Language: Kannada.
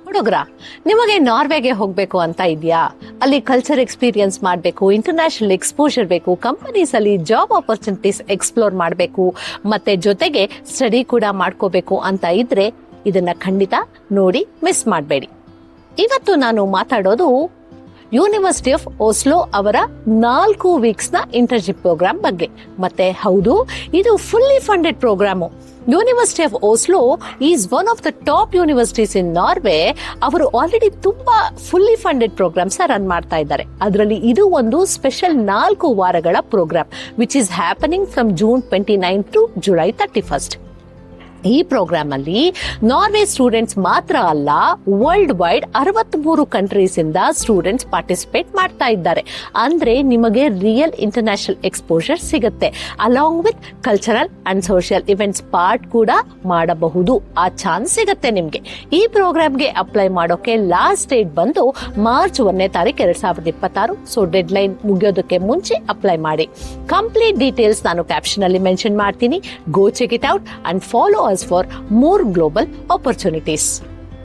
ಹುಡುಗ್ರ, ನಿಮಗೆ ನಾರ್ವೆಗೆ ಹೋಗ್ಬೇಕು ಅಂತ ಇದೆಯಾ? ಅಲ್ಲಿ ಕಲ್ಚರ್ ಎಕ್ಸ್ಪೀರಿಯನ್ಸ್ ಮಾಡಬೇಕು, ಇಂಟರ್ನ್ಯಾಷನಲ್ ಎಕ್ಸ್ಪೋಜರ್ ಬೇಕು, ಕಂಪನೀಸ್ ಅಲ್ಲಿ ಜಾಬ್ ಆಪರ್ಚುನಿಟೀಸ್ ಎಕ್ಸ್ಪ್ಲೋರ್ ಮಾಡಬೇಕು, ಮತ್ತೆ ಜೊತೆಗೆ ಸ್ಟಡಿ ಕೂಡ ಮಾಡ್ಕೋಬೇಕು ಅಂತ ಇದ್ರೆ ಇದನ್ನ ಖಂಡಿತ ನೋಡಿ ಮಿಸ್ ಮಾಡಬೇಡಿ. ಇವತ್ತು ನಾನು ಮಾತಾಡೋದು ಯೂನಿವರ್ಸಿಟಿ ಆಫ್ ಓಸ್ಲೋ ಅವರ 4 ವೀಕ್ಸ್ ನ ಇಂಟರ್ನ್ಶಿಪ್ ಪ್ರೋಗ್ರಾಮ್ ಬಗ್ಗೆ. ಮತ್ತೆ ಹೌದು, ಇದು fully funded programme. University of Oslo is one of the top universities in Norway. ಅವರು ಆಲ್ರೆಡಿ ತುಂಬಾ ಫುಲ್ಲಿ ಫಂಡೆಡ್ ಪ್ರೋಗ್ರಾಮ್ಸ್ ರನ್ ಮಾಡ್ತಾ ಇದ್ದಾರೆ. ಅದರಲ್ಲಿ ಇದು ಒಂದು ಸ್ಪೆಷಲ್ 4 ವಾರಗಳ programme which is happening from June 29 to July 31. ಈ ಪ್ರೋಗ್ರಾಮ್ ಅಲ್ಲಿ ನಾರ್ವೆ ಸ್ಟೂಡೆಂಟ್ಸ್ ಮಾತ್ರ ಅಲ್ಲ, ವರ್ಲ್ಡ್ ವೈಡ್ 63 ಕಂಟ್ರೀಸ್ ಇಂದ ಸ್ಟೂಡೆಂಟ್ಸ್ ಪಾರ್ಟಿಸಿಪೇಟ್ ಮಾಡ್ತಾ ಇದ್ದಾರೆ. ಅಂದ್ರೆ ನಿಮಗೆ ರಿಯಲ್ ಇಂಟರ್ನ್ಯಾಷನಲ್ ಎಕ್ಸ್ಪೋಜರ್ ಸಿಗುತ್ತೆ. Along with cultural and social events part ಕೂಡ ಮಾಡಬಹುದು. ಆ ಚಾನ್ಸ್ ಸಿಗುತ್ತೆ ನಿಮ್ಗೆ. ಈ ಪ್ರೋಗ್ರಾಮ್ಗೆ ಅಪ್ಲೈ ಮಾಡೋಕೆ ಲಾಸ್ಟ್ ಡೇಟ್ ಬಂದು ಮಾರ್ಚ್ 1ನೇ ತಾರೀಕು 2026. ಸೊ ಡೆಡ್ ಲೈನ್ ಮುಗಿಯೋದಕ್ಕೆ ಮುಂಚೆ ಅಪ್ಲೈ ಮಾಡಿ. ಕಂಪ್ಲೀಟ್ ಡೀಟೇಲ್ಸ್ ನಾನು ಕ್ಯಾಪ್ಷನ್ ಅಲ್ಲಿ ಮೆನ್ಷನ್ ಮಾಡ್ತೀನಿ. Go check it out and follow us for more global opportunities.